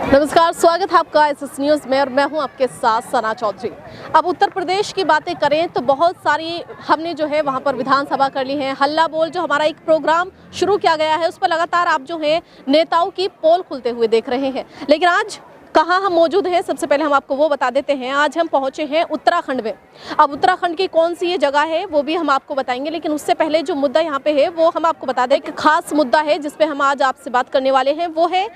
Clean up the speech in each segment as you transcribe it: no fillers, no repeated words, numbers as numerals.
नमस्कार, स्वागत है आपका एसएस न्यूज़ में और मैं हूं आपके साथ सना चौधरी। अब उत्तर प्रदेश की बातें करें तो बहुत सारी हमने जो है वहां पर विधानसभा कर ली है। हल्ला बोल जो हमारा एक प्रोग्राम शुरू किया गया है उस पर लगातार आप जो है नेताओं की पोल खुलते हुए देख रहे हैं। लेकिन आज कहाँ हम मौजूद हैं, सबसे पहले हम आपको वो बता देते हैं। आज हम पहुंचे हैं उत्तराखंड में। अब उत्तराखंड की कौन सी ये जगह है वो भी हम आपको बताएंगे, लेकिन उससे पहले जो मुद्दा यहाँ पे है वो हम आपको बता दें। एक खास मुद्दा है जिस पे हम आज आपसे बात करने वाले हैं, वो है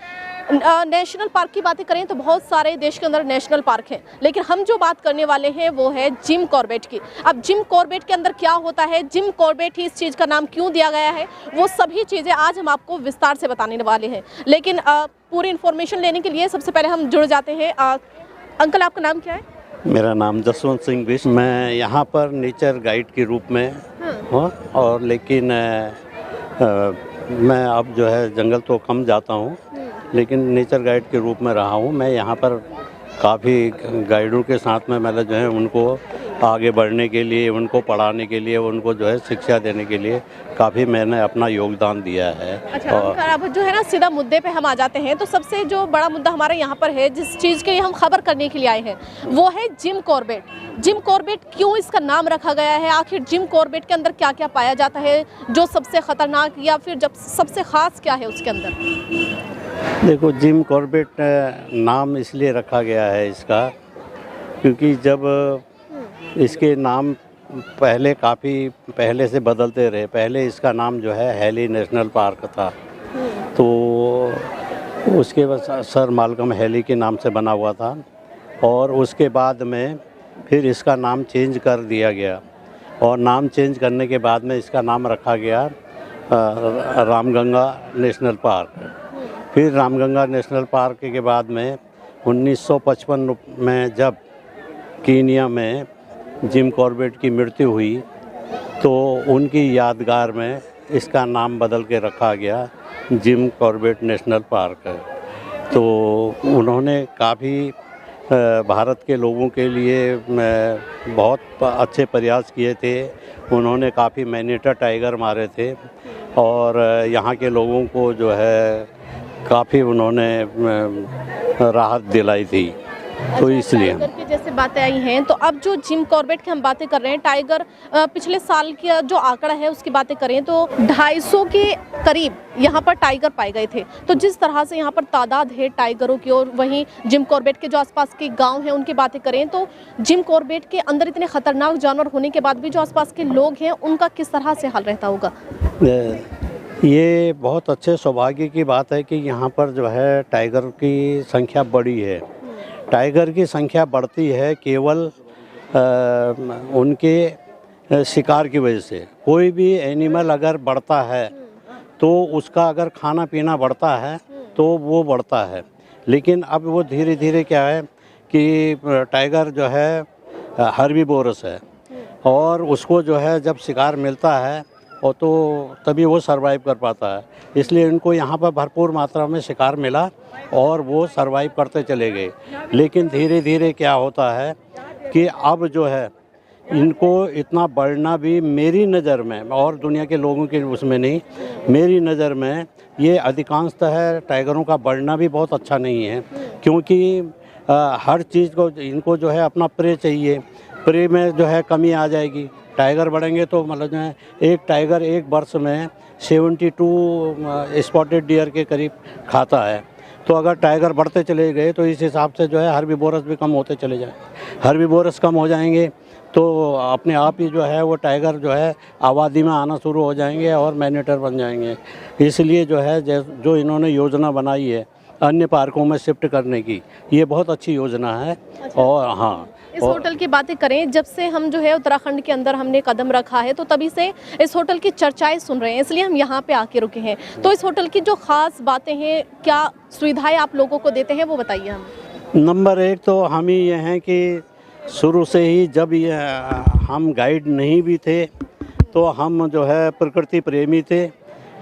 नेशनल पार्क की बातें करें तो बहुत सारे देश के अंदर नेशनल पार्क हैं, लेकिन हम जो बात करने वाले हैं वो है जिम कॉर्बेट की। अब जिम कॉर्बेट के अंदर क्या होता है, जिम कॉर्बेट ही इस चीज़ का नाम क्यों दिया गया है, वो सभी चीज़ें आज हम आपको विस्तार से बताने वाले हैं। लेकिन पूरी इन्फॉर्मेशन लेने के लिए सबसे पहले हम जुड़ जाते हैं। अंकल, आपका नाम क्या है? मेरा नाम जसवंत सिंह बिष्ट। मैं यहाँ पर नेचर गाइड के रूप में हूँ और लेकिन मैं अब जो है जंगल तो कम जाता हूँ, लेकिन नेचर गाइड के रूप में रहा हूँ। मैं यहाँ पर काफ़ी गाइडों के साथ में मतलब जो है उनको आगे बढ़ने के लिए, उनको पढ़ाने के लिए, उनको जो है शिक्षा देने के लिए काफ़ी मैंने अपना योगदान दिया है। अच्छा अंकल, अब जो है ना सीधा मुद्दे पे हम आ जाते हैं। तो सबसे जो बड़ा मुद्दा हमारे यहाँ पर है, जिस चीज़ के लिए हम खबर करने के लिए आए हैं, वो है जिम कॉर्बेट। जिम कॉर्बेट क्यों इसका नाम रखा गया है, आखिर जिम कॉर्बेट के अंदर क्या क्या पाया जाता है जो सबसे ख़तरनाक या फिर जब सबसे ख़ास क्या है उसके अंदर? देखो, जिम कॉर्बेट नाम इसलिए रखा गया है इसका, क्योंकि जब इसके नाम पहले काफ़ी पहले से बदलते रहे। पहले इसका नाम जो है हैली नेशनल पार्क था, तो उसके बाद सर माल्कम हैली के नाम से बना हुआ था और उसके बाद में फिर इसका नाम चेंज कर दिया गया और नाम चेंज करने के बाद में इसका नाम रखा गया रामगंगा नेशनल पार्क। फिर रामगंगा नेशनल पार्क के बाद में 1955 में जब कीनिया में जिम कॉर्बेट की मृत्यु हुई तो उनकी यादगार में इसका नाम बदल के रखा गया जिम कॉर्बेट नेशनल पार्क। तो उन्होंने काफ़ी भारत के लोगों के लिए बहुत अच्छे प्रयास किए थे। उन्होंने काफ़ी मैनीटर टाइगर मारे थे और यहाँ के लोगों को जो है काफ़ी उन्होंने राहत दिलाई थी। तो इसलिए टाइगर की जैसे बातें आई हैं, तो अब जो जिम कॉर्बेट की हम बातें कर रहे हैं, टाइगर पिछले साल की जो आंकड़ा है उसकी बातें करें तो 250 के करीब यहाँ पर टाइगर पाए गए थे। तो जिस तरह से यहाँ पर तादाद है टाइगरों की, और वहीं जिम कॉर्बेट के जो आसपास के गांव हैं उनकी बातें करें तो जिम कॉर्बेट के अंदर इतने खतरनाक जानवर होने के बाद भी जो आसपास के लोग हैं उनका किस तरह से हाल रहता होगा? ये बहुत अच्छे सौभाग्य की बात है कि यहाँ पर जो है टाइगर की संख्या बढ़ी है। टाइगर की संख्या बढ़ती है केवल उनके शिकार की वजह से। कोई भी एनिमल अगर बढ़ता है तो उसका अगर खाना पीना बढ़ता है तो वो बढ़ता है, लेकिन अब वो धीरे धीरे क्या है कि टाइगर जो है हर्बीवोरस है और उसको जो है जब शिकार मिलता है और तो तभी वो सरवाइव कर पाता है। इसलिए इनको यहाँ पर भरपूर मात्रा में शिकार मिला और वो सरवाइव करते चले गए। लेकिन धीरे धीरे क्या होता है कि अब जो है इनको इतना बढ़ना भी मेरी नज़र में, और दुनिया के लोगों के उसमें नहीं, मेरी नज़र में ये अधिकांशतः टाइगरों का बढ़ना भी बहुत अच्छा नहीं है, क्योंकि हर चीज़ को इनको जो है अपना प्रे चाहिए। प्रे में जो है कमी आ जाएगी। टाइगर बढ़ेंगे तो मतलब जो है एक टाइगर एक वर्ष में 72 स्पॉटेड डियर के करीब खाता है। तो अगर टाइगर बढ़ते चले गए तो इस हिसाब से जो है हर्बीवोरस भी कम होते चले जाए। हर्बीवोरस कम हो जाएंगे तो अपने आप ही जो है वो टाइगर जो है आबादी में आना शुरू हो जाएंगे और मैनीटर बन जाएंगे। इसलिए जो है जो इन्होंने योजना बनाई है अन्य पार्कों में शिफ्ट करने की, ये बहुत अच्छी योजना है। अच्छा। और हाँ, इस होटल की बातें करें, जब से हम जो है उत्तराखंड के अंदर हमने कदम रखा है तो तभी से इस होटल की चर्चाएं सुन रहे हैं, इसलिए हम यहाँ पे आके रुके हैं। तो इस होटल की जो खास बातें हैं, क्या सुविधाएं आप लोगों को देते हैं, वो बताइए हम। नंबर एक तो हम ही ये हैं कि शुरू से ही जब ये हम गाइड नहीं भी थे तो हम जो है प्रकृति प्रेमी थे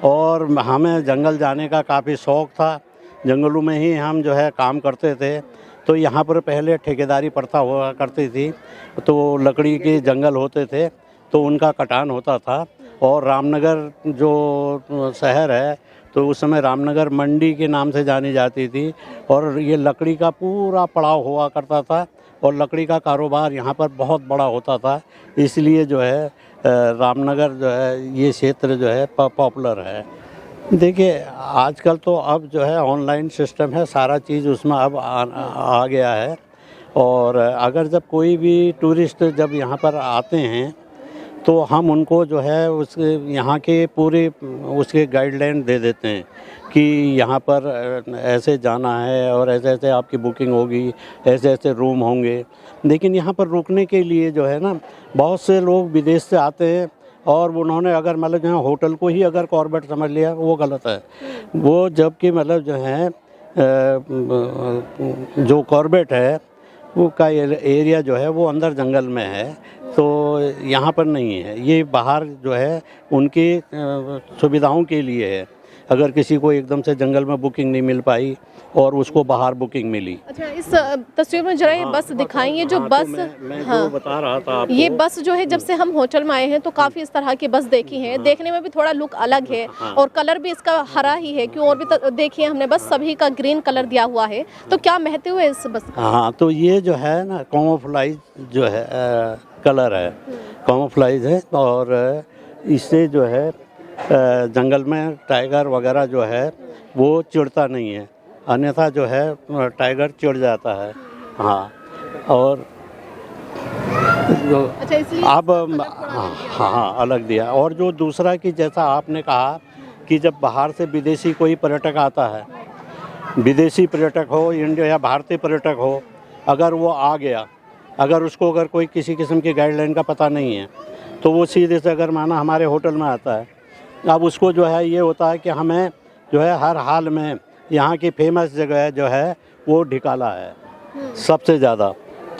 और हमें जंगल जाने का काफ़ी शौक़ था। जंगलों में ही हम जो है काम करते थे। तो यहाँ पर पहले ठेकेदारी प्रथा हुआ करती थी, तो लकड़ी के जंगल होते थे तो उनका कटान होता था और रामनगर जो शहर है तो उस समय रामनगर मंडी के नाम से जानी जाती थी और ये लकड़ी का पूरा पड़ाव हुआ करता था और लकड़ी का कारोबार यहाँ पर बहुत बड़ा होता था, इसलिए जो है रामनगर जो है ये क्षेत्र जो है पॉपुलर है। देखिए आजकल तो अब जो है ऑनलाइन सिस्टम है, सारा चीज़ उसमें अब आ गया है और अगर जब कोई भी टूरिस्ट जब यहाँ पर आते हैं तो हम उनको जो है उस यहाँ के पूरे उसके गाइडलाइन दे देते हैं कि यहाँ पर ऐसे जाना है और ऐसे ऐसे आपकी बुकिंग होगी, ऐसे ऐसे रूम होंगे। लेकिन यहाँ पर रुकने के लिए जो है ना बहुत से लोग विदेश से आते हैं और उन्होंने अगर मतलब यहाँ होटल को ही अगर कॉर्बेट समझ लिया वो गलत है। वो जबकि मतलब जो है जो कॉर्बेट है वो का एरिया जो है वो अंदर जंगल में है, तो यहाँ पर नहीं है, ये बाहर जो है उनकी सुविधाओं के लिए है। अगर किसी को एकदम से जंगल में बुकिंग नहीं मिल पाई और उसको बाहर बुकिंग मिली। अच्छा, इस तस्वीर में जरा ये बस दिखाई, ये जो बस मैं जो बता रहा था आपको, ये बस जो है जब से हम होटल में आए हैं तो काफ़ी इस तरह की बस देखी है, देखने में भी थोड़ा लुक अलग है और कलर भी इसका हरा ही है, क्यों और भी देखिए हमने बस सभी का ग्रीन कलर दिया हुआ है, तो क्या महत्व है इस बस का? हाँ, तो ये जो है ना कैमोफ्लेज जो है कलर है, कैमोफ्लेज है और इससे जो है जंगल में टाइगर वगैरह जो है वो चिढ़ता नहीं है, अन्यथा जो है टाइगर चिढ़ जाता है। हाँ, और जो अच्छा, इसलिए अब हाँ अलग दिया। और जो दूसरा कि जैसा आपने कहा कि जब बाहर से विदेशी कोई पर्यटक आता है, विदेशी पर्यटक हो इंडिया या भारतीय पर्यटक हो, अगर वो आ गया, अगर उसको अगर कोई किसी किस्म की गाइडलाइन का पता नहीं है तो वो सीधे से अगर माना हमारे होटल में आता है, अब उसको जो है ये होता है कि हमें जो है हर हाल में यहाँ की फेमस जगह जो है वो ढिकाला है सबसे ज़्यादा,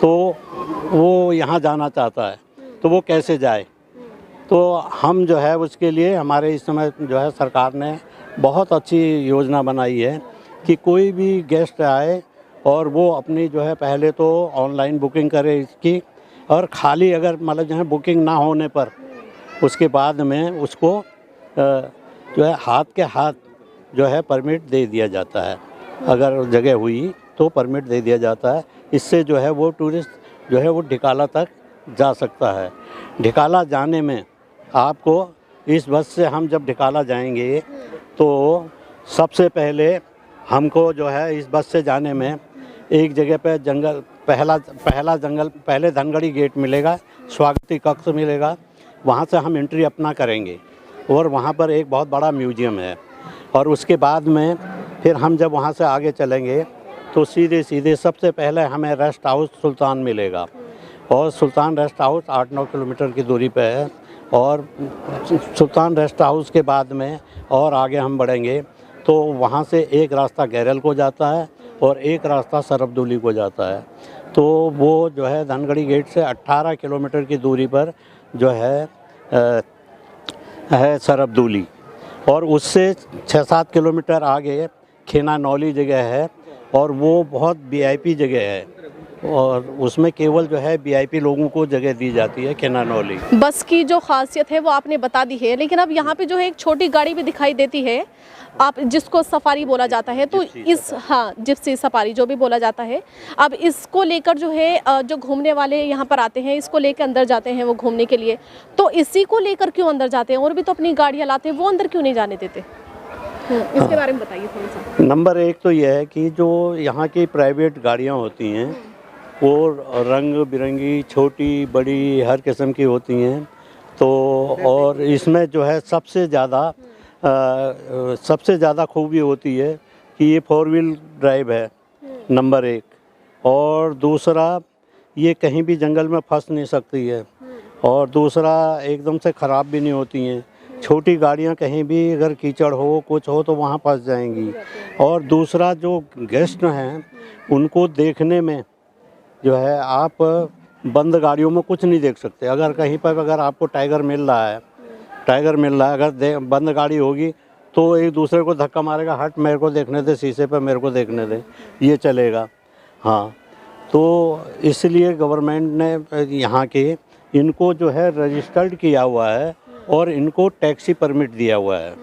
तो वो यहाँ जाना चाहता है, तो वो कैसे जाए। तो हम जो है उसके लिए हमारे इस समय जो है सरकार ने बहुत अच्छी योजना बनाई है कि कोई भी गेस्ट आए और वो अपनी जो है पहले तो ऑनलाइन बुकिंग करे इसकी, और खाली अगर मतलब जो है बुकिंग ना होने पर उसके बाद में उसको जो है हाथ के हाथ जो है परमिट दे दिया जाता है। अगर जगह हुई तो परमिट दे दिया जाता है, इससे जो है वो टूरिस्ट जो है वो ढिकाला तक जा सकता है। ढिकाला जाने में आपको इस बस से हम जब ढिकाला जाएंगे तो सबसे पहले हमको जो है इस बस से जाने में एक जगह पे जंगल पहले धनगढ़ी गेट मिलेगा, स्वागती कक्ष मिलेगा, वहाँ से हम एंट्री अपना करेंगे और वहाँ पर एक बहुत बड़ा म्यूजियम है। और उसके बाद में फिर हम जब वहाँ से आगे चलेंगे तो सीधे सबसे पहले हमें रेस्ट हाउस सुल्तान मिलेगा और सुल्तान रेस्ट हाउस 8-9 किलोमीटर की दूरी पे है। और सुल्तान रेस्ट हाउस के बाद में और आगे हम बढ़ेंगे तो वहाँ से एक रास्ता गैरल को जाता है और एक रास्ता सरबदुली को जाता है। तो वो जो है धनगढ़ी गेट से 18 किलोमीटर की दूरी पर जो है सरबदुली, और उससे 6-7 किलोमीटर आगे खेना नौली जगह है और वो बहुत वीआईपी जगह है और उसमें केवल जो है वीआईपी लोगों को जगह दी जाती है खेना नौली। बस की जो खासियत है वो आपने बता दी है, लेकिन अब यहाँ पे जो है एक छोटी गाड़ी भी दिखाई देती है, आप जिसको सफारी बोला जाता है, तो इस जिप्सी सफारी जो भी बोला जाता है, अब इसको लेकर जो है जो घूमने वाले यहाँ पर आते हैं इसको लेकर अंदर जाते हैं वो घूमने के लिए, तो इसी को लेकर क्यों अंदर जाते हैं? और भी तो अपनी गाड़ियाँ लाते हैं, वो अंदर क्यों नहीं जाने देते? इसके बारे में बताइए थोड़ा सा। नंबर एक तो यह है कि जो यहाँ की प्राइवेट गाड़ियाँ होती हैं वो रंग बिरंगी, छोटी बड़ी हर किस्म की होती हैं, तो और इसमें जो है सबसे ज़्यादा खूबी होती है कि ये 4 व्हील ड्राइव है, नंबर एक। और दूसरा ये कहीं भी जंगल में फंस नहीं सकती है, और दूसरा एकदम से ख़राब भी नहीं होती हैं। छोटी गाड़ियाँ कहीं भी अगर कीचड़ हो कुछ हो तो वहाँ फंस जाएंगी। और दूसरा जो गेस्ट हैं उनको देखने में जो है आप बंद गाड़ियों में कुछ नहीं देख सकते। अगर कहीं पर अगर आपको टाइगर मिल रहा है अगर बंद गाड़ी होगी तो एक दूसरे को धक्का मारेगा, हट मेरे को देखने दे, शीशे पर मेरे को देखने दे, ये चलेगा। हाँ, तो इसलिए गवर्नमेंट ने यहाँ के इनको जो है रजिस्टर्ड किया हुआ है और इनको टैक्सी परमिट दिया हुआ है।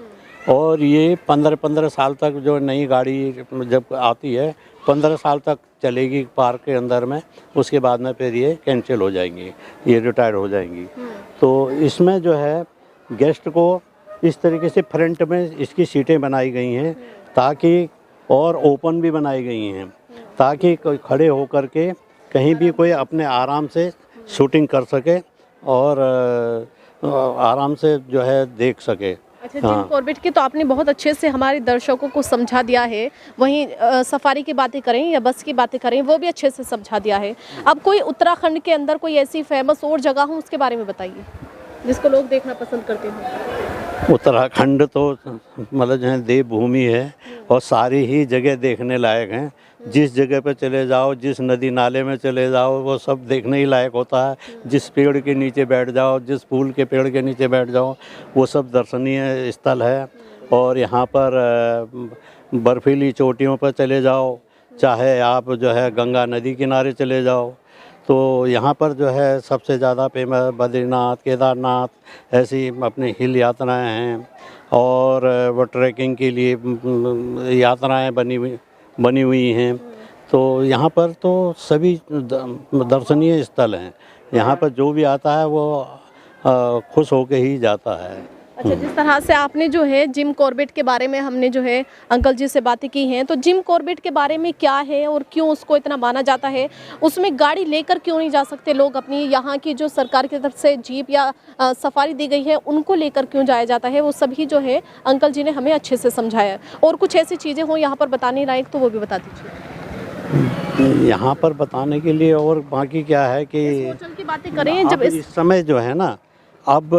और ये 15-15 साल तक जो नई गाड़ी जब आती है 15 साल तक चलेगी पार्क के अंदर में, उसके बाद में फिर ये कैंसिल हो जाएंगी, ये रिटायर हो जाएंगी। तो इसमें जो है गेस्ट को इस तरीके से फ्रंट में इसकी सीटें बनाई गई हैं ताकि, और ओपन भी बनाई गई हैं ताकि कोई खड़े होकर के कहीं भी कोई अपने आराम से शूटिंग कर सके और आराम से जो है देख सके। अच्छा, जिम कॉर्बेट की तो आपने बहुत अच्छे से हमारे दर्शकों को समझा दिया है। वहीं सफारी की बातें करें या बस की बातें करें, वो भी अच्छे से समझा दिया है। अब कोई उत्तराखंड के अंदर कोई ऐसी फेमस और जगह हो, उसके बारे में बताइए जिसको लोग देखना पसंद करते हैं। उत्तराखंड तो मतलब जो है देवभूमि है और सारी ही जगह देखने लायक हैं। जिस जगह पे चले जाओ, जिस नदी नाले में चले जाओ, वो सब देखने ही लायक होता है। जिस पेड़ के नीचे बैठ जाओ, जिस फूल के पेड़ के नीचे बैठ जाओ, वो सब दर्शनीय स्थल है। और यहाँ पर बर्फीली चोटियों पर चले जाओ, चाहे आप जो है गंगा नदी किनारे चले जाओ, तो यहाँ पर जो है सबसे ज़्यादा फेमस बद्रीनाथ, केदारनाथ ऐसी अपनी हिल यात्राएं हैं। और वो ट्रैकिंग के लिए यात्राएं बनी हुई हैं। तो यहाँ पर तो सभी दर्शनीय स्थल हैं। यहाँ पर जो भी आता है वो खुश होके ही जाता है। अच्छा, जिस तरह से आपने जो है जिम कॉर्बेट के बारे में हमने जो है अंकल जी से बातें की हैं, तो जिम कॉर्बेट के बारे में क्या है और क्यों उसको इतना माना जाता है, उसमें गाड़ी लेकर क्यों नहीं जा सकते लोग, अपनी यहाँ की जो सरकार की तरफ से जीप या सफारी दी गई है उनको लेकर क्यों जाया जाता है, वो सभी जो है अंकल जी ने हमें अच्छे से समझाया। और कुछ ऐसी चीज़ें हों यहाँ पर बताने लायक तो वो भी बता दीजिए। यहाँ पर बताने के लिए और बाकी क्या है कि होटल की बातें करें, जब इस समय जो है ना, अब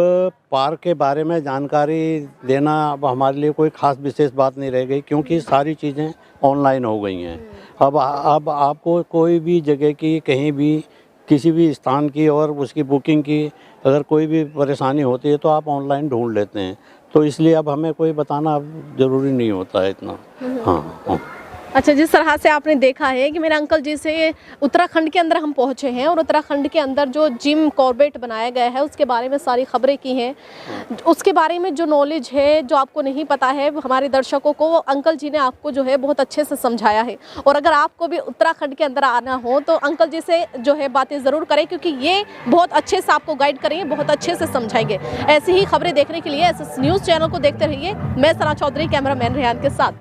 पार्क के बारे में जानकारी देना अब हमारे लिए कोई ख़ास विशेष बात नहीं रह गई, क्योंकि सारी चीज़ें ऑनलाइन हो गई हैं। अब आपको कोई भी जगह की, कहीं भी किसी भी स्थान की और उसकी बुकिंग की अगर कोई भी परेशानी होती है तो आप ऑनलाइन ढूंढ लेते हैं। तो इसलिए अब हमें कोई बताना अब ज़रूरी नहीं होता है इतना। हाँ। अच्छा, जिस तरह से आपने देखा है कि मेरे अंकल जी से उत्तराखंड के अंदर हम पहुंचे हैं और उत्तराखंड के अंदर जो जिम कॉर्बेट बनाया गया है उसके बारे में सारी खबरें की हैं। उसके बारे में जो नॉलेज है, जो आपको नहीं पता है, हमारे दर्शकों को अंकल जी ने आपको जो है बहुत अच्छे से समझाया है। और अगर आपको भी उत्तराखंड के अंदर आना हो तो अंकल जी से जो है बातें ज़रूर करें, क्योंकि ये बहुत अच्छे से आपको गाइड करेंगे, बहुत अच्छे से समझाएंगे। ऐसी ही खबरें देखने के लिए SS न्यूज़ चैनल को देखते रहिए। मैं सना चौधरी, कैमरामैन रेहान के साथ।